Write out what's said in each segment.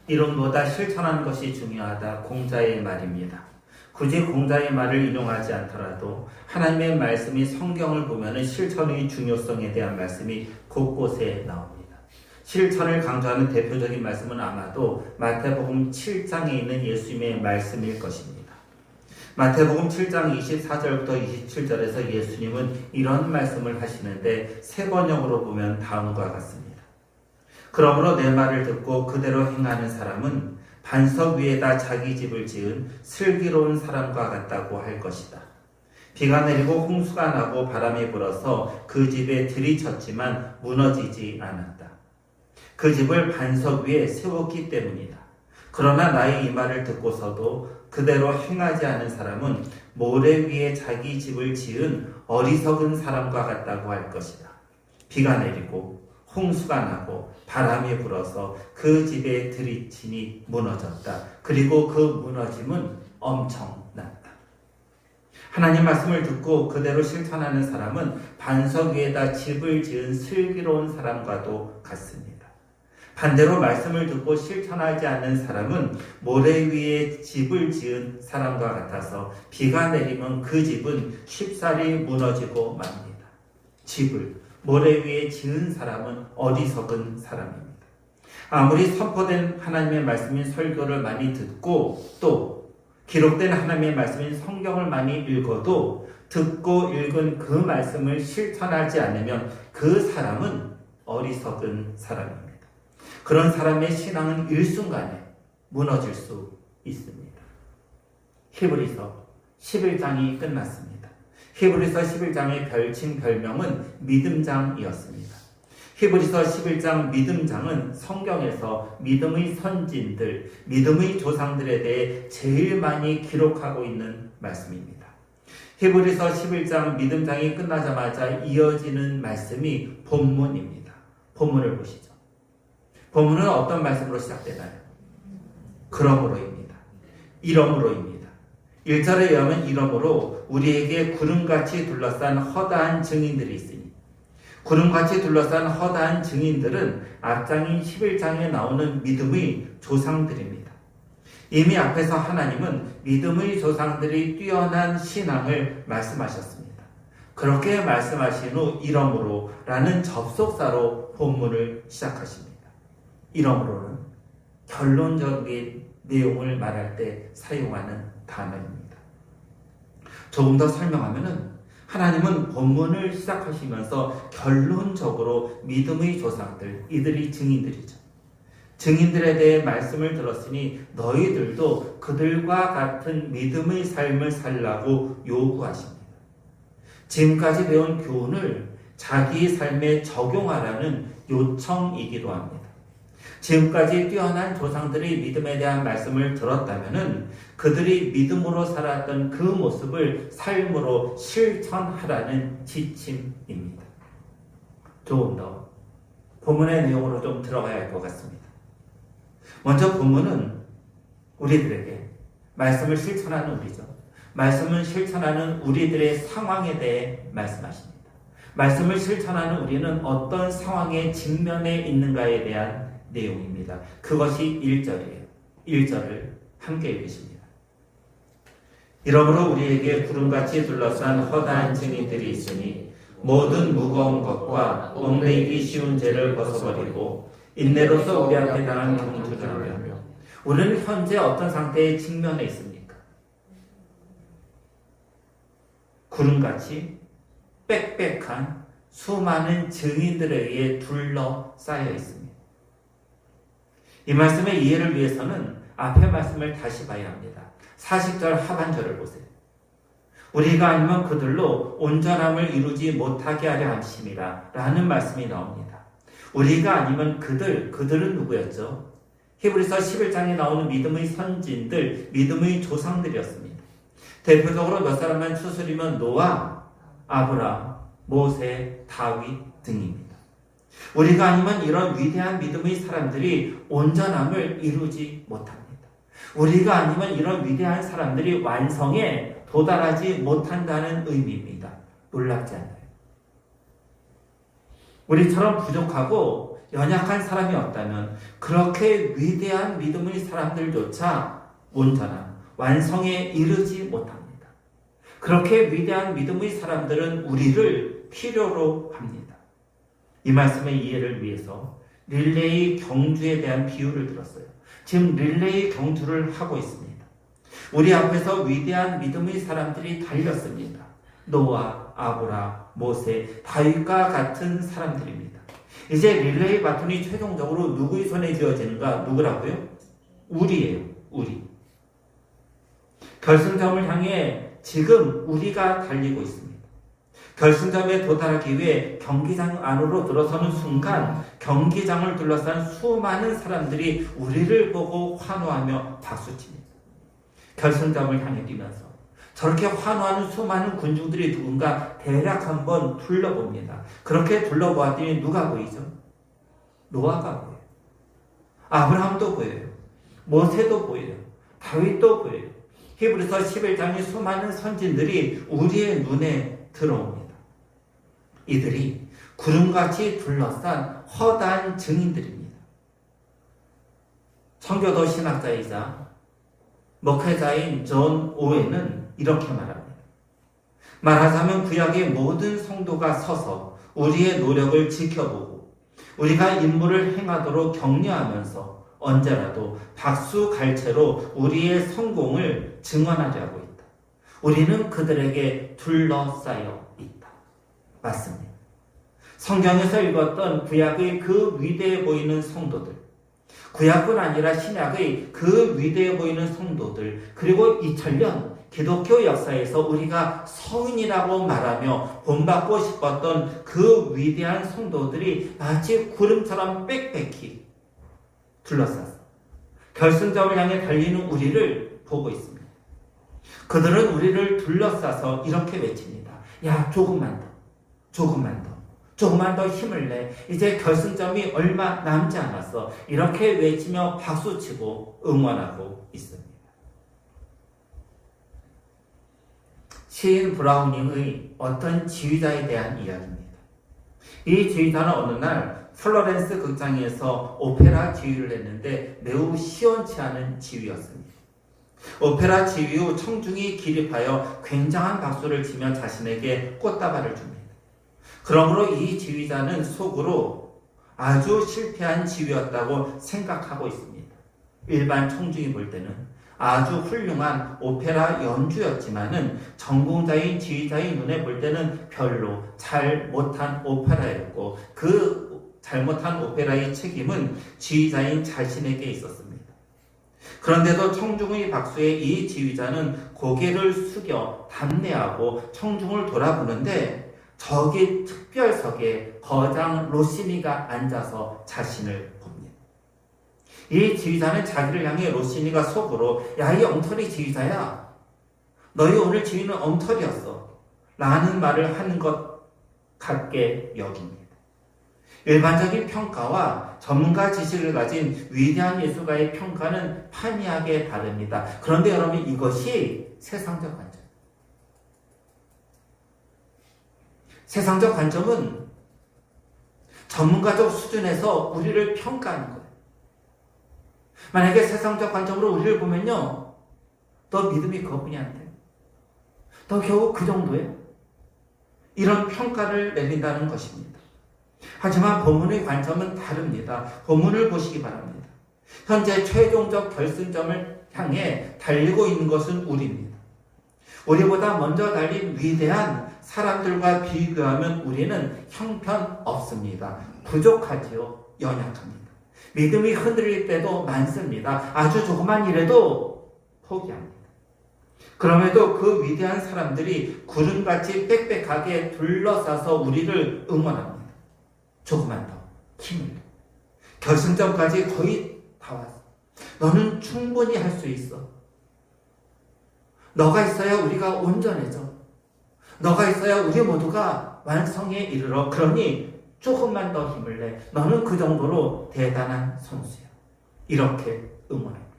이론보다 실천하는 것이 중요하다. 공자의 말입니다. 굳이 공자의 말을 인용하지 않더라도 하나님의 말씀이 성경을 보면 실천의 중요성에 대한 말씀이 곳곳에 나옵니다. 실천을 강조하는 대표적인 말씀은 아마도 마태복음 7장에 있는 예수님의 말씀일 것입니다. 마태복음 7장 24절부터 27절에서 예수님은 이런 말씀을 하시는데 세 번역으로 보면 다음과 같습니다. 그러므로 내 말을 듣고 그대로 행하는 사람은 반석 위에다 자기 집을 지은 슬기로운 사람과 같다고 할 것이다. 비가 내리고 홍수가 나고 바람이 불어서 그 집에 들이쳤지만 무너지지 않았다. 그 집을 반석 위에 세웠기 때문이다. 그러나 나의 이 말을 듣고서도 그대로 행하지 않은 사람은 모래 위에 자기 집을 지은 어리석은 사람과 같다고 할 것이다. 비가 내리고 홍수가 나고 바람이 불어서 그 집에 들이치니 무너졌다. 그리고 그 무너짐은 엄청났다. 하나님 말씀을 듣고 그대로 실천하는 사람은 반석 위에다 집을 지은 슬기로운 사람과도 같습니다. 반대로 말씀을 듣고 실천하지 않는 사람은 모래 위에 집을 지은 사람과 같아서 비가 내리면 그 집은 쉽사리 무너지고 맙니다. 집을 모래 위에 지은 사람은 어리석은 사람입니다. 아무리 선포된 하나님의 말씀인 설교를 많이 듣고 또 기록된 하나님의 말씀인 성경을 많이 읽어도 듣고 읽은 그 말씀을 실천하지 않으면 그 사람은 어리석은 사람입니다. 그런 사람의 신앙은 일순간에 무너질 수 있습니다. 히브리서 11장이 끝났습니다. 히브리서 11장의 별명은 믿음장이었습니다. 히브리서 11장 믿음장은 성경에서 믿음의 선진들, 믿음의 조상들에 대해 제일 많이 기록하고 있는 말씀입니다. 히브리서 11장 믿음장이 끝나자마자 이어지는 말씀이 본문입니다. 본문을 보시죠. 본문은 어떤 말씀으로 시작되나요? 그러므로입니다. 이러므로입니다. 1절에 의하면 이러므로 우리에게 구름같이 둘러싼 허다한 증인들이 있으니, 구름같이 둘러싼 허다한 증인들은 앞장인 11장에 나오는 믿음의 조상들입니다. 이미 앞에서 하나님은 믿음의 조상들이 뛰어난 신앙을 말씀하셨습니다. 그렇게 말씀하신 후 이러므로라는 접속사로 본문을 시작하십니다. 이러므로는 결론적인 내용을 말할 때 사용하는 단어입니다. 조금 더 설명하면은 하나님은 본문을 시작하시면서 결론적으로 믿음의 조상들, 이들이 증인들이죠. 증인들에 대해 말씀을 들었으니 너희들도 그들과 같은 믿음의 삶을 살라고 요구하십니다. 지금까지 배운 교훈을 자기 삶에 적용하라는 요청이기도 합니다. 지금까지 뛰어난 조상들이 믿음에 대한 말씀을 들었다면 그들이 믿음으로 살았던 그 모습을 삶으로 실천하라는 지침입니다. 조금 더 본문의 내용으로 좀 들어가야 할 것 같습니다. 먼저 본문은 우리들에게 말씀을 실천하는 우리죠. 말씀을 실천하는 우리들의 상황에 대해 말씀하십니다. 말씀을 실천하는 우리는 어떤 상황의 직면에 있는가에 대한 내용입니다. 그것이 1절이에요. 1절을 함께 읽으십니다. 이러므로 우리에게 구름같이 둘러싼 허다한 증인들이 있으니 모든 무거운 것과 얽매이기 쉬운 죄를 벗어버리고 인내로서 우리 앞에 당한 경주를 하며. 우리는 현재 어떤 상태에 직면해 있습니까? 구름같이 빽빽한 수많은 증인들에 의해 둘러싸여 있습니다. 이 말씀의 이해를 위해서는 앞의 말씀을 다시 봐야 합니다. 40절 하반절을 보세요. 우리가 아니면 그들로 온전함을 이루지 못하게 하려 함심이라 라는 말씀이 나옵니다. 우리가 아니면 그들은 누구였죠? 히브리서 11장에 나오는 믿음의 선진들, 믿음의 조상들이었습니다. 대표적으로 몇 사람만 추스리면 노아, 아브라함, 모세, 다윗 등입니다. 우리가 아니면 이런 위대한 믿음의 사람들이 온전함을 이루지 못합니다. 우리가 아니면 이런 위대한 사람들이 완성에 도달하지 못한다는 의미입니다. 놀랍지 않아요? 우리처럼 부족하고 연약한 사람이었다면 그렇게 위대한 믿음의 사람들조차 온전한 완성에 이르지 못합니다. 그렇게 위대한 믿음의 사람들은 우리를 필요로 합니다. 이 말씀의 이해를 위해서 릴레이 경주에 대한 비유를 들었어요. 지금 릴레이 경주를 하고 있습니다. 우리 앞에서 위대한 믿음의 사람들이 달렸습니다. 노아, 아브라, 모세, 다윗과 같은 사람들입니다. 이제 릴레이 바톤이 최종적으로 누구의 손에 쥐어지는가? 누구라고요? 우리예요. 우리. 결승점을 향해 지금 우리가 달리고 있습니다. 결승점에 도달하기 위해 경기장 안으로 들어서는 순간 경기장을 둘러싼 수많은 사람들이 우리를 보고 환호하며 박수칩니다. 결승점을 향해 뛰면서 저렇게 환호하는 수많은 군중들이 누군가 대략 한번 둘러봅니다. 그렇게 둘러보았더니 누가 보이죠? 노아가 보여요. 아브라함도 보여요. 모세도 보여요. 다윗도 보여요. 히브리서 11장의 수많은 선진들이 우리의 눈에 들어옵니다. 이들이 구름같이 둘러싼 허다한 증인들입니다. 청교도 신학자이자 목회자인 존 오웬은 이렇게 말합니다. 말하자면 구약의 모든 성도가 서서 우리의 노력을 지켜보고 우리가 임무를 행하도록 격려하면서 언제라도 박수갈채로 우리의 성공을 증언하려고 있다. 우리는 그들에게 둘러싸여 있다. 맞습니다. 성경에서 읽었던 구약의 그 위대해 보이는 성도들, 구약뿐 아니라 신약의 그 위대해 보이는 성도들, 그리고 2000년 기독교 역사에서 우리가 성인이라고 말하며 본받고 싶었던 그 위대한 성도들이 마치 구름처럼 빽빽히 둘러싸서 결승점을 향해 달리는 우리를 보고 있습니다. 그들은 우리를 둘러싸서 이렇게 외칩니다. 야, 조금만 더, 조금만 더, 조금만 더 힘을 내. 이제 결승점이 얼마 남지 않았어. 이렇게 외치며 박수치고 응원하고 있습니다. 시인 브라우닝의 어떤 지휘자에 대한 이야기입니다. 이 지휘자는 어느 날 플로렌스 극장에서 오페라 지휘를 했는데 매우 시원치 않은 지휘였습니다. 오페라 지휘 후 청중이 기립하여 굉장한 박수를 치며 자신에게 꽃다발을 줍니다. 그러므로 이 지휘자는 속으로 아주 실패한 지휘였다고 생각하고 있습니다. 일반 청중이 볼 때는 아주 훌륭한 오페라 연주였지만은 전공자인 지휘자의 눈에 볼 때는 별로 잘 못한 오페라였고 그 잘못한 오페라의 책임은 지휘자인 자신에게 있었습니다. 그런데도 청중의 박수에 이 지휘자는 고개를 숙여 담대하고 청중을 돌아보는데 저기 특별석에 거장 로시니가 앉아서 자신을 봅니다. 이 지휘자는 자기를 향해 로시니가 속으로 야, 이 엉터리 지휘자야, 너희 오늘 지휘는 엉터리였어 라는 말을 하는 것 같게 여깁니다. 일반적인 평가와 전문가 지식을 가진 위대한 예술가의 평가는 판이하게 다릅니다. 그런데 여러분, 이것이 세상적 관점. 세상적 관점은 전문가적 수준에서 우리를 평가하는 거예요. 만약에 세상적 관점으로 우리를 보면요, 너 믿음이 그것뿐이 안 돼. 너 겨우 그 정도예요. 이런 평가를 내린다는 것입니다. 하지만 본문의 관점은 다릅니다. 본문을 보시기 바랍니다. 현재 최종적 결승점을 향해 달리고 있는 것은 우리입니다. 우리보다 먼저 달린 위대한 사람들과 비교하면 우리는 형편없습니다. 부족하지요. 연약합니다. 믿음이 흔들릴 때도 많습니다. 아주 조그만 일에도 포기합니다. 그럼에도 그 위대한 사람들이 구름같이 빽빽하게 둘러싸서 우리를 응원합니다. 조금만 더 힘을 내. 결승점까지 거의 다 왔어. 너는 충분히 할 수 있어. 너가 있어야 우리가 온전해져. 너가 있어야 우리 모두가 완성에 이르러. 그러니 조금만 더 힘을 내. 너는 그 정도로 대단한 선수야. 이렇게 응원합니다.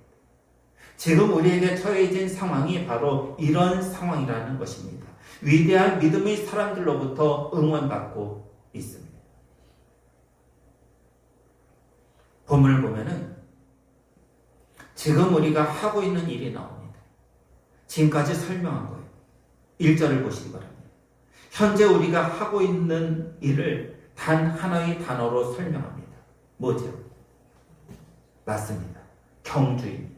지금 우리에게 처해진 상황이 바로 이런 상황이라는 것입니다. 위대한 믿음의 사람들로부터 응원받고 있습니다. 본문을 보면은 지금 우리가 하고 있는 일이 나옵니다. 지금까지 설명한 거예요. 1절을 보시기 바랍니다. 현재 우리가 하고 있는 일을 단 하나의 단어로 설명합니다. 뭐죠? 맞습니다. 경주입니다.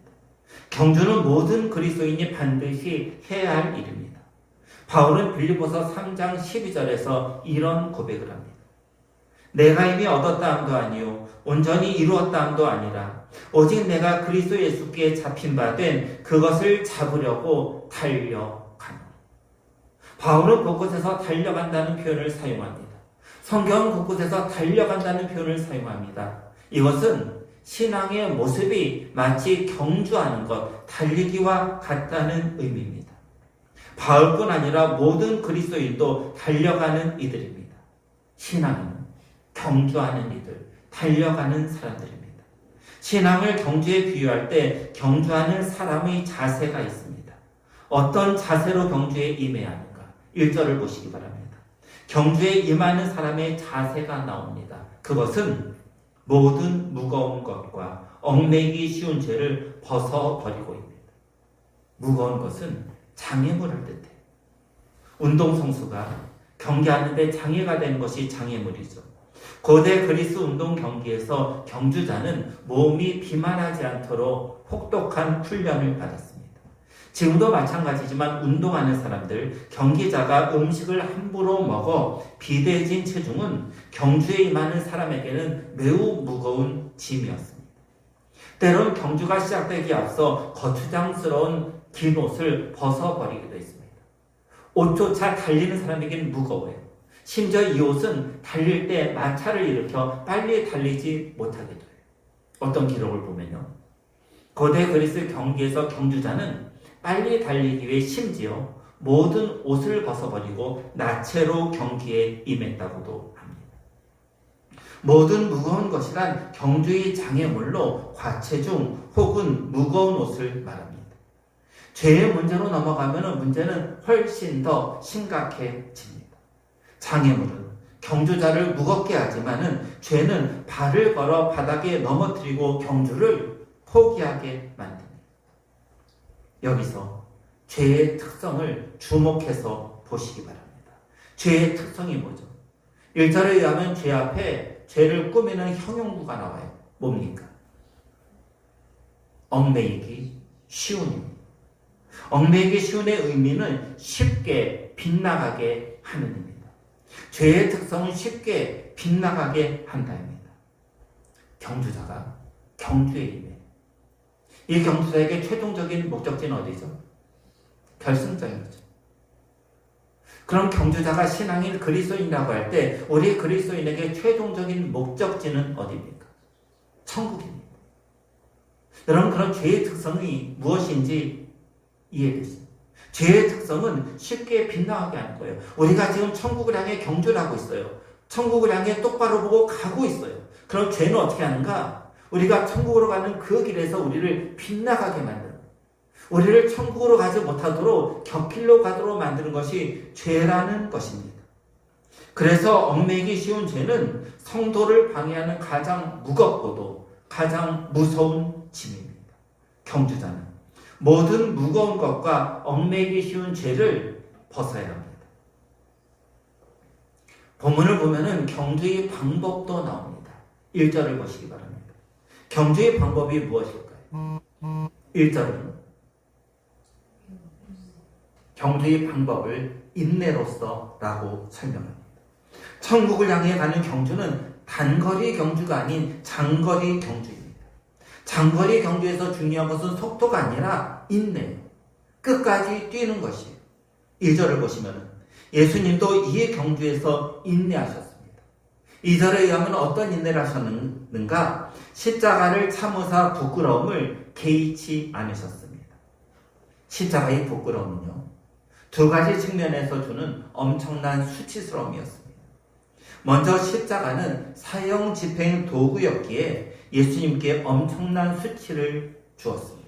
경주는 모든 그리스도인이 반드시 해야 할 일입니다. 바울은 빌립보서 3장 12절에서 이런 고백을 합니다. 내가 이미 얻었다 함도 아니요 온전히 이루었다 함도 아니라 오직 내가 그리스도 예수께 잡힌 바 된 그것을 잡으려고 달려가노라. 바울은 곳곳에서 달려간다는 표현을 사용합니다. 성경은 곳곳에서 달려간다는 표현을 사용합니다. 이것은 신앙의 모습이 마치 경주하는 것, 달리기와 같다는 의미입니다. 바울뿐 아니라 모든 그리스도인도 달려가는 이들입니다. 신앙은 경주하는 이들, 달려가는 사람들입니다. 신앙을 경주에 비유할 때 경주하는 사람의 자세가 있습니다. 어떤 자세로 경주에 임해야 하는가? 1절을 보시기 바랍니다. 경주에 임하는 사람의 자세가 나옵니다. 그것은 모든 무거운 것과 얽매이기 쉬운 죄를 벗어버리고입니다. 무거운 것은 장애물을 뜻해요. 운동선수가 경기하는데 장애가 되는 것이 장애물이죠. 고대 그리스 운동 경기에서 경주자는 몸이 비만하지 않도록 혹독한 훈련을 받았습니다. 지금도 마찬가지지만 운동하는 사람들, 경기자가 음식을 함부로 먹어 비대해진 체중은 경주에 임하는 사람에게는 매우 무거운 짐이었습니다. 때론 경주가 시작되기 앞서 거추장스러운 긴 옷을 벗어버리기도 했습니다. 옷조차 달리는 사람에게는 무거워요. 심지어 이 옷은 달릴 때 마찰을 일으켜 빨리 달리지 못하게 돼요. 어떤 기록을 보면요. 고대 그리스 경기에서 경주자는 빨리 달리기 위해 심지어 모든 옷을 벗어버리고 나체로 경기에 임했다고도 합니다. 모든 무거운 것이란 경주의 장애물로 과체중 혹은 무거운 옷을 말합니다. 죄의 문제로 넘어가면 문제는 훨씬 더 심각해집니다. 장애물은 경주자를 무겁게 하지만은 죄는 발을 걸어 바닥에 넘어뜨리고 경주를 포기하게 만듭니다. 여기서 죄의 특성을 주목해서 보시기 바랍니다. 죄의 특성이 뭐죠? 1절에 의하면 죄 앞에 죄를 꾸미는 형용구가 나와요. 뭡니까? 얽매이기 쉬운입니다. 얽매이기 쉬운의 의미는 쉽게 빗나가게 하는 입니다. 죄의 특성은 쉽게 빗나가게 한다입니다. 경주자가 경주에 임해 이 경주자에게 최종적인 목적지는 어디죠? 결승점인 거죠. 그럼 경주자가 신앙인 그리스도인이라고 할 때 우리 그리스도인에게 최종적인 목적지는 어디입니까? 천국입니다. 여러분, 그런 죄의 특성이 무엇인지 이해됐습니다. 죄의 특성은 쉽게 빗나가게 하는 거예요. 우리가 지금 천국을 향해 경주를 하고 있어요. 천국을 향해 똑바로 보고 가고 있어요. 그럼 죄는 어떻게 하는가? 우리가 천국으로 가는 그 길에서 우리를 빗나가게 만드는 거예요. 우리를 천국으로 가지 못하도록 곁길로 가도록 만드는 것이 죄라는 것입니다. 그래서 얽매이기 쉬운 죄는 성도를 방해하는 가장 무겁고도 가장 무서운 짐입니다. 경주자는 모든 무거운 것과 얽매이기 쉬운 죄를 벗어야 합니다. 본문을 보면은 경주의 방법도 나옵니다. 1절을 보시기 바랍니다. 경주의 방법이 무엇일까요? 1절은 경주의 방법을 인내로서라고 설명합니다. 천국을 향해 가는 경주는 단거리 경주가 아닌 장거리 경주입니다. 장거리 경주에서 중요한 것은 속도가 아니라 인내예요. 끝까지 뛰는 것이에요. 1절을 보시면 예수님도 이 경주에서 인내하셨습니다. 2절에 의하면 어떤 인내를 하셨는가? 십자가를 참으사 부끄러움을 개의치 않으셨습니다. 십자가의 부끄러움은요, 두 가지 측면에서 주는 엄청난 수치스러움이었습니다. 먼저 십자가는 사형 집행 도구였기에 예수님께 엄청난 수치를 주었습니다.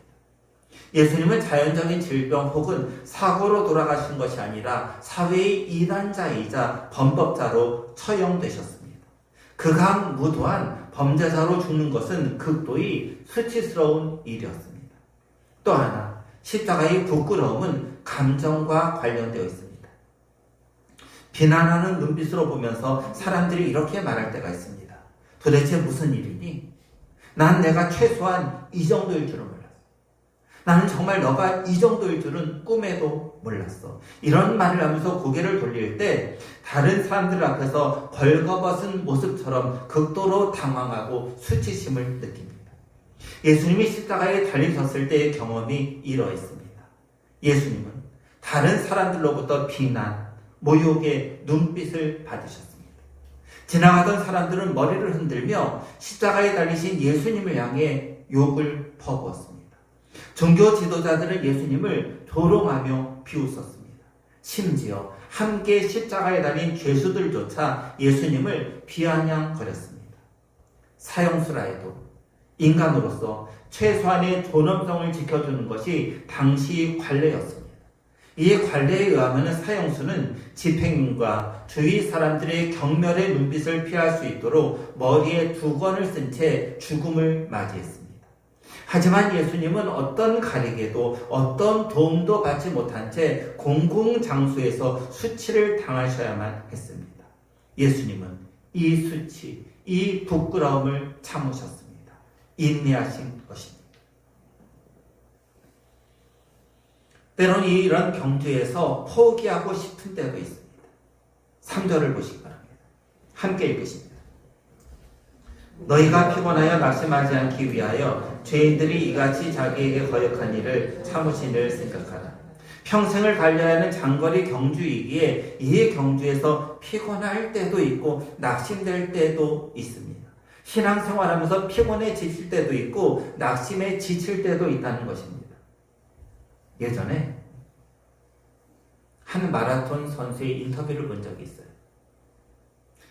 예수님은 자연적인 질병 혹은 사고로 돌아가신 것이 아니라 사회의 이단자이자 범법자로 처형되셨습니다. 극악무도한 범죄자로 죽는 것은 극도히 수치스러운 일이었습니다. 또 하나, 십자가의 부끄러움은 감정과 관련되어 있습니다. 비난하는 눈빛으로 보면서 사람들이 이렇게 말할 때가 있습니다. 도대체 무슨 일이니? 난 내가 최소한 이 정도일 줄은 몰랐어. 나는 정말 너가 이 정도일 줄은 꿈에도 몰랐어. 이런 말을 하면서 고개를 돌릴 때 다른 사람들 앞에서 벌거벗은 모습처럼 극도로 당황하고 수치심을 느낍니다. 예수님이 십자가에 달리셨을 때의 경험이 이러했습니다. 예수님은 다른 사람들로부터 비난, 모욕의 눈빛을 받으셨습니다. 지나가던 사람들은 머리를 흔들며 십자가에 달리신 예수님을 향해 욕을 퍼부었습니다. 종교 지도자들은 예수님을 조롱하며 비웃었습니다. 심지어 함께 십자가에 달린 죄수들조차 예수님을 비아냥거렸습니다. 사형수라 해도 인간으로서 최소한의 존엄성을 지켜주는 것이 당시 관례였습니다. 이 관례에 의하면 사형수는 집행인과 주위 사람들의 경멸의 눈빛을 피할 수 있도록 머리에 두건을 쓴 채 죽음을 맞이했습니다. 하지만 예수님은 어떤 가리개도 어떤 도움도 받지 못한 채 공공장소에서 수치를 당하셔야만 했습니다. 예수님은 이 수치, 이 부끄러움을 참으셨습니다. 인내하신 것입니다. 때로는 이런 경주에서 포기하고 싶은 때도 있습니다. 3절을 보시기 바랍니다. 함께 읽으십니다. 너희가 피곤하여 낙심하지 않기 위하여 죄인들이 이같이 자기에게 거역한 일을 참으시를 생각하라. 평생을 달려야 하는 장거리 경주이기에 이 경주에서 피곤할 때도 있고 낙심될 때도 있습니다. 신앙생활하면서 피곤해 지칠 때도 있고 낙심에 지칠 때도 있다는 것입니다. 예전에 한 마라톤 선수의 인터뷰를 본 적이 있어요.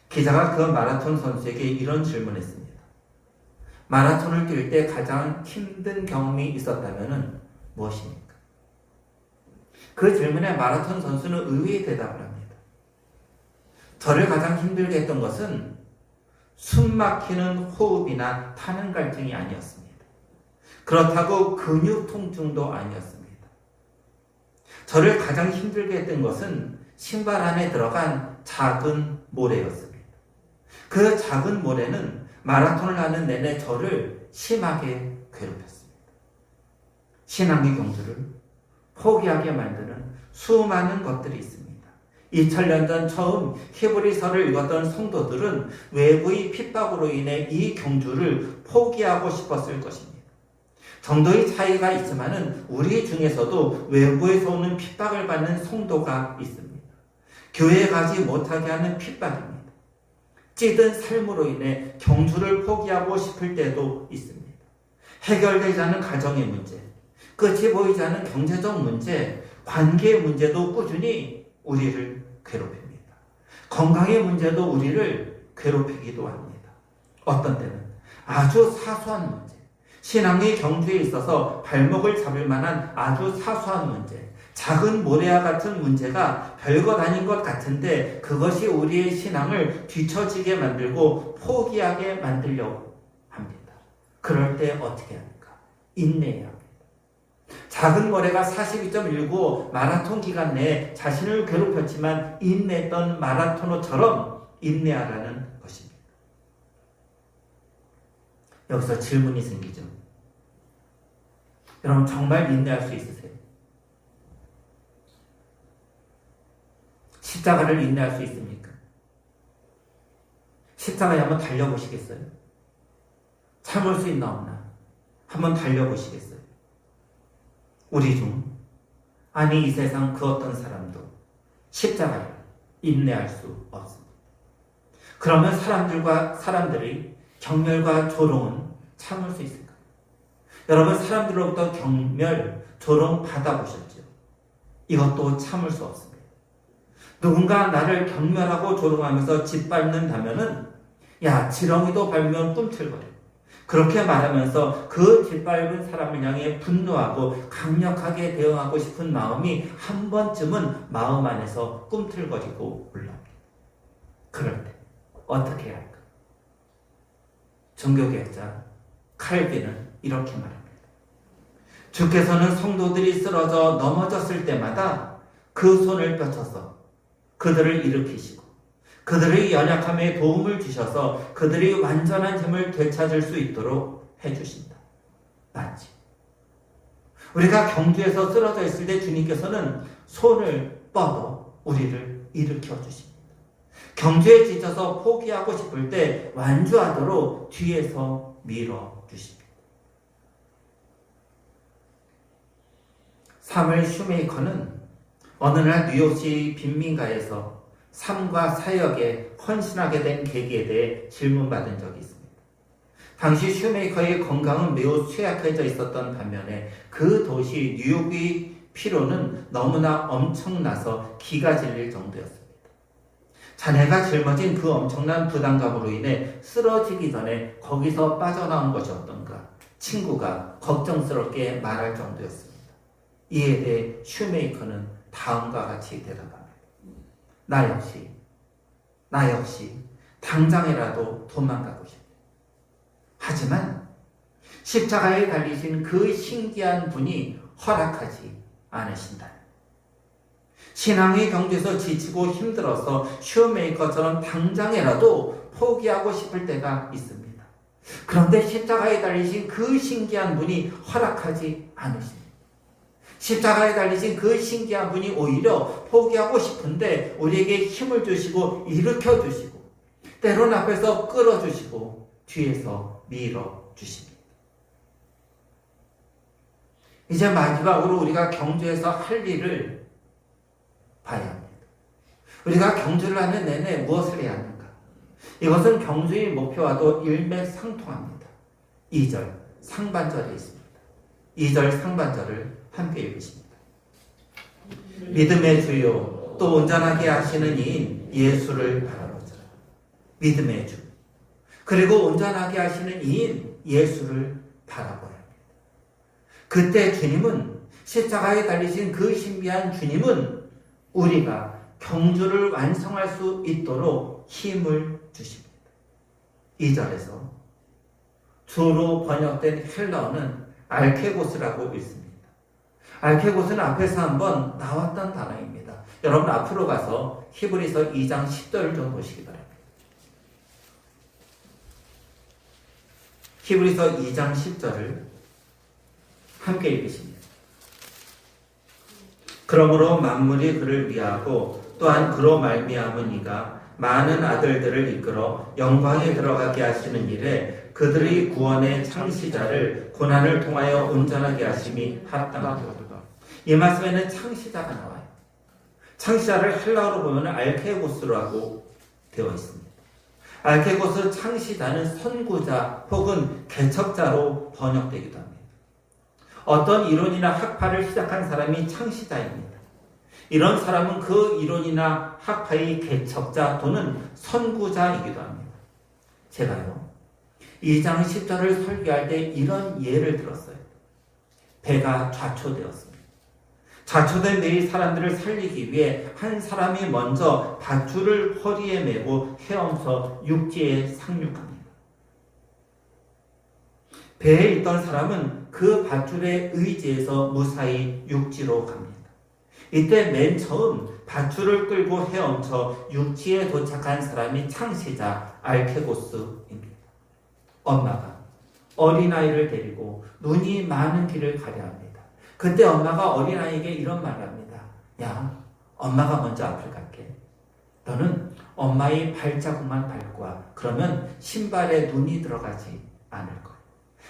기자가 그 마라톤 선수에게 이런 질문을 했습니다. 마라톤을 뛸 때 가장 힘든 경험이 있었다면 무엇입니까? 그 질문에 마라톤 선수는 의외의 대답을 합니다. 저를 가장 힘들게 했던 것은 숨 막히는 호흡이나 타는 갈증이 아니었습니다. 그렇다고 근육 통증도 아니었습니다. 저를 가장 힘들게 했던 것은 신발 안에 들어간 작은 모래였습니다. 그 작은 모래는 마라톤을 하는 내내 저를 심하게 괴롭혔습니다. 신앙의 경주를 포기하게 만드는 수많은 것들이 있습니다. 2000년 전 처음 히브리서를 읽었던 성도들은 외부의 핍박으로 인해 이 경주를 포기하고 싶었을 것입니다. 정도의 차이가 있지만은 우리 중에서도 외부에서 오는 핍박을 받는 성도가 있습니다. 교회에 가지 못하게 하는 핍박입니다. 찌든 삶으로 인해 경주를 포기하고 싶을 때도 있습니다. 해결되지 않은 가정의 문제, 끝이 보이지 않는 경제적 문제, 관계의 문제도 꾸준히 우리를 괴롭힙니다. 건강의 문제도 우리를 괴롭히기도 합니다. 어떤 때는 아주 사소한 문제, 신앙의 경주에 있어서 발목을 잡을 만한 아주 사소한 문제, 작은 모래와 같은 문제가 별것 아닌 것 같은데 그것이 우리의 신앙을 뒤처지게 만들고 포기하게 만들려고 합니다. 그럴 때 어떻게 합니까? 인내해야 합니다. 작은 모래가 42.19 마라톤 기간 내에 자신을 괴롭혔지만 인내했던 마라토너처럼 인내하라는 것입니다. 여기서 질문이 생기죠. 여러분 정말 인내할 수 있으세요? 십자가를 인내할 수 있습니까? 십자가에 한번 달려보시겠어요? 참을 수 있나 없나? 한번 달려보시겠어요? 우리 중, 아니 이 세상 그 어떤 사람도 십자가를 인내할 수 없습니다. 그러면 사람들이 경멸과 조롱은 참을 수 있을까요? 여러분 사람들로부터 경멸, 조롱 받아보셨죠? 이것도 참을 수 없습니다. 누군가 나를 경멸하고 조롱하면서 짓밟는다면은 야 지렁이도 밟으면 꿈틀거려. 그렇게 말하면서 그 짓밟은 사람을 향해 분노하고 강력하게 대응하고 싶은 마음이 한 번쯤은 마음 안에서 꿈틀거리고 올라옵니다. 그럴 때 어떻게 해야 할까? 종교개혁자 칼빈은 이렇게 말합니다. 주께서는 성도들이 쓰러져 넘어졌을 때마다 그 손을 펴쳐서 그들을 일으키시고 그들의 연약함에 도움을 주셔서 그들의 완전한 힘을 되찾을 수 있도록 해주신다. 맞지? 우리가 경주에서 쓰러져 있을 때 주님께서는 손을 뻗어 우리를 일으켜 주십니다. 경주에 지쳐서 포기하고 싶을 때 완주하도록 뒤에서 밀어 주십니다. 사무엘 슈메이커는 어느 날 뉴욕시 빈민가에서 삶과 사역에 헌신하게 된 계기에 대해 질문받은 적이 있습니다. 당시 슈메이커의 건강은 매우 쇠약해져 있었던 반면에 그 도시 뉴욕의 피로는 너무나 엄청나서 기가 질릴 정도였습니다. 자네가 짊어진 그 엄청난 부담감으로 인해 쓰러지기 전에 거기서 빠져나온 것이 어떤가 친구가 걱정스럽게 말할 정도였습니다. 이에 대해 슈메이커는 다음과 같이 대답합니다. 나 역시 당장이라도 도망가고 싶다. 하지만 십자가에 달리신 그 신기한 분이 허락하지 않으신다. 신앙의 경주에서 지치고 힘들어서 슈메이커처럼 당장이라도 포기하고 싶을 때가 있습니다. 그런데 십자가에 달리신 그 신기한 분이 허락하지 않으십니다. 십자가에 달리신 그 신기한 분이 오히려 포기하고 싶은데 우리에게 힘을 주시고 일으켜 주시고 때론 앞에서 끌어주시고 뒤에서 밀어주십니다. 이제 마지막으로 우리가 경주에서 할 일을 봐야 합니다. 우리가 경주를 하는 내내 무엇을 해야 하는가? 이것은 경주의 목표와도 일맥상통합니다. 2절 상반절에 있습니다. 2절 상반절을 함께 읽으십니다. 믿음의 주요 또 온전하게 하시는 이인 예수를 바라보자. 믿음의 주 그리고 온전하게 하시는 이인 예수를 바라보야 합니다. 그때 주님은 십자가에 달리신 그 신비한 주님은 우리가 경주를 완성할 수 있도록 힘을 주십니다. 2절에서 주로 번역된 헬라어는 알케고스라고 읽습니다. 알케고스는 앞에서 한번 나왔던 단어입니다. 여러분 앞으로 가서 히브리서 2장 10절을 좀 보시기 바랍니다. 히브리서 2장 10절을 함께 읽으십니다. 그러므로 만물이 그를 위하고 또한 그로 말미암은 이가 많은 아들들을 이끌어 영광에 들어가게 하시는 일에 그들의 구원의 창시자를 고난을 통하여 온전하게 하심이 합당하도다. 이 말씀에는 창시자가 나와요. 창시자를 헬라어로 보면 알케고스라고 되어 있습니다. 알케고스 창시자는 선구자 혹은 개척자로 번역되기도 합니다. 어떤 이론이나 학파를 시작한 사람이 창시자입니다. 이런 사람은 그 이론이나 학파의 개척자 또는 선구자이기도 합니다. 제가요 2장 10절을 설교할 때 이런 예를 들었어요. 배가 좌초되었습니다. 좌초된 배의 사람들을 살리기 위해 한 사람이 먼저 밧줄을 허리에 메고 헤엄쳐 육지에 상륙합니다. 배에 있던 사람은 그 밧줄에 의지해서 무사히 육지로 갑니다. 이때 맨 처음 밧줄을 끌고 헤엄쳐 육지에 도착한 사람이 창시자 알케고스입니다. 엄마가 어린아이를 데리고 눈이 많은 길을 가려 합니다. 그때 엄마가 어린아이에게 이런 말을 합니다. 야, 엄마가 먼저 앞을 갈게. 너는 엄마의 발자국만 밟고 와. 그러면 신발에 눈이 들어가지 않을 거야.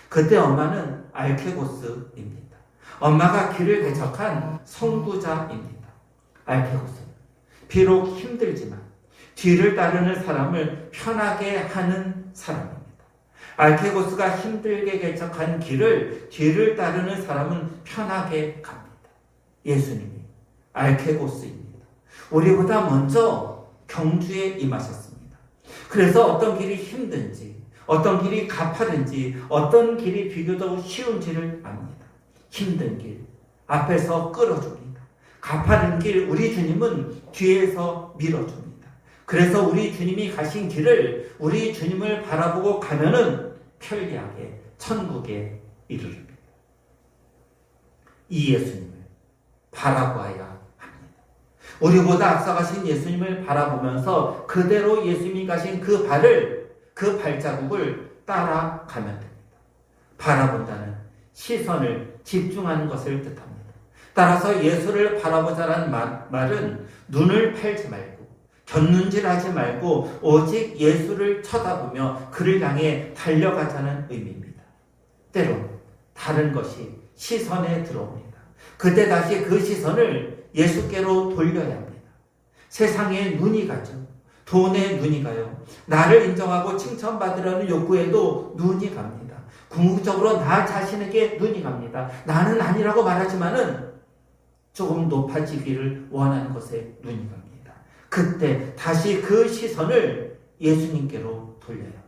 그때 엄마는 알케고스입니다. 엄마가 길을 개척한 선구자입니다. 알케고스는 비록 힘들지만 뒤를 따르는 사람을 편하게 하는 사람입니다. 알케고스가 힘들게 개척한 길을 뒤를 따르는 사람은 편하게 갑니다. 예수님이 알케고스입니다. 우리보다 먼저 경주에 임하셨습니다. 그래서 어떤 길이 힘든지 어떤 길이 가파른지 어떤 길이 비교적 쉬운지를 압니다. 힘든 길 앞에서 끌어줍니다. 가파른 길 우리 주님은 뒤에서 밀어줍니다. 그래서 우리 주님이 가신 길을 우리 주님을 바라보고 가면은 편리하게 천국에 이르릅니다. 이 예수님을 바라보아야 합니다. 우리보다 앞서가신 예수님을 바라보면서 그대로 예수님이 가신 그 발자국을 따라가면 됩니다. 바라본다는 시선을 집중하는 것을 뜻합니다. 따라서 예수를 바라보자라는 말은 눈을 팔지 말고 곁눈질하지 말고 오직 예수를 쳐다보며 그를 향해 달려가자는 의미입니다. 때론 다른 것이 시선에 들어옵니다. 그때 다시 그 시선을 예수께로 돌려야 합니다. 세상에 눈이 가죠. 돈에 눈이 가요. 나를 인정하고 칭찬받으려는 욕구에도 눈이 갑니다. 궁극적으로 나 자신에게 눈이 갑니다. 나는 아니라고 말하지만은 조금 높아지기를 원하는 것에 눈이 갑니다. 그때 다시 그 시선을 예수님께로 돌려야 합니다.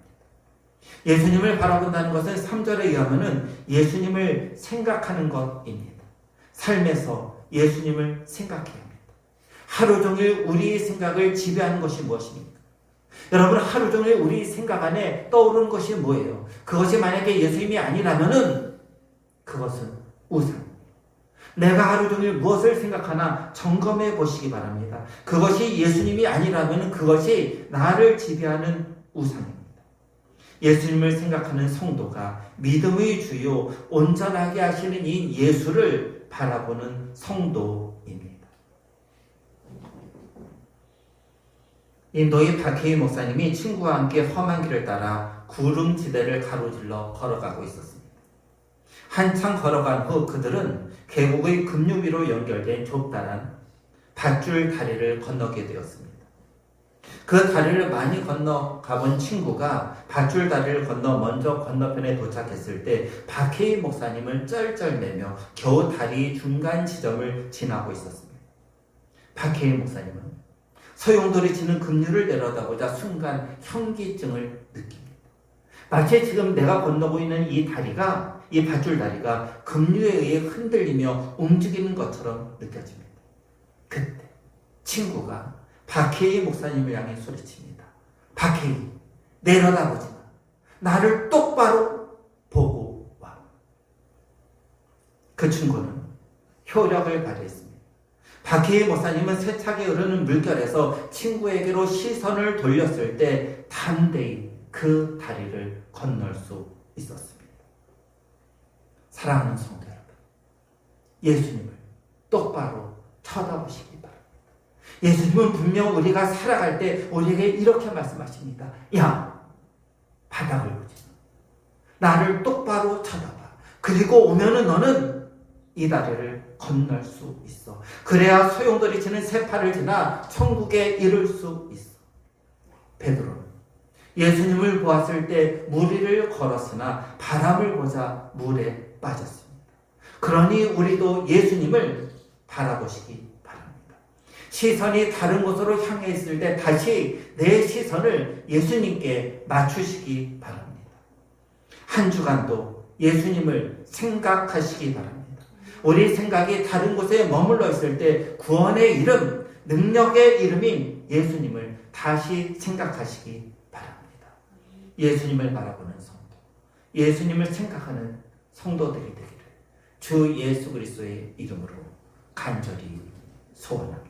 예수님을 바라본다는 것은 3절에 의하면은 예수님을 생각하는 것입니다. 삶에서 예수님을 생각해야 합니다. 하루 종일 우리 생각을 지배하는 것이 무엇입니까? 여러분, 하루 종일 우리 생각 안에 떠오르는 것이 뭐예요? 그것이 만약에 예수님이 아니라면은 그것은 우상. 내가 하루 종일 무엇을 생각하나 점검해 보시기 바랍니다. 그것이 예수님이 아니라면 그것이 나를 지배하는 우상입니다. 예수님을 생각하는 성도가 믿음의 주요 온전하게 하시는 이 예수를 바라보는 성도입니다. 인도의 박해희 목사님이 친구와 함께 험한 길을 따라 구름지대를 가로질러 걸어가고 있었습니다. 한참 걸어간 후 그들은 계곡의 급류 위로 연결된 좁다란 밧줄 다리를 건너게 되었습니다. 그 다리를 많이 건너가본 친구가 밧줄 다리를 건너 먼저 건너편에 도착했을 때 박해희 목사님을 쩔쩔매며 겨우 다리 중간 지점을 지나고 있었습니다. 박해희 목사님은 소용돌이 치는 급류를 내려다보자 순간 현기증을 느낍니다. 마치 지금 내가 건너고 있는 이 다리가, 이 밧줄 다리가 급류에 의해 흔들리며 움직이는 것처럼 느껴집니다. 그때 친구가 박해희 목사님을 향해 소리칩니다. 박해희, 내려다보지 마. 나를 똑바로 보고 와. 그 친구는 효력을 발휘했습니다. 박해희 목사님은 세차게 흐르는 물결에서 친구에게로 시선을 돌렸을 때 담대히 그 다리를 건널 수 있었습니다. 사랑하는 성도 여러분, 예수님을 똑바로 쳐다보시기 바랍니다. 예수님은 분명 우리가 살아갈 때 우리에게 이렇게 말씀하십니다. 야, 바닥을 보지 마. 나를 똑바로 쳐다봐. 그리고 오면은 너는 이 다리를 건널 수 있어. 그래야 소용돌이 치는 세파를 지나 천국에 이를 수 있어. 베드로는 예수님을 보았을 때 물 위를 걸었으나 바람을 보자 물에 빠졌습니다. 그러니 우리도 예수님을 바라보시기 바랍니다. 시선이 다른 곳으로 향해 있을 때 다시 내 시선을 예수님께 맞추시기 바랍니다. 한 주간도 예수님을 생각하시기 바랍니다. 우리 생각이 다른 곳에 머물러 있을 때 구원의 이름, 능력의 이름인 예수님을 다시 생각하시기 바랍니다. 예수님을 바라보는 성도, 예수님을 생각하는 성도들이 되기를 주 예수 그리스도의 이름으로 간절히 소원합니다.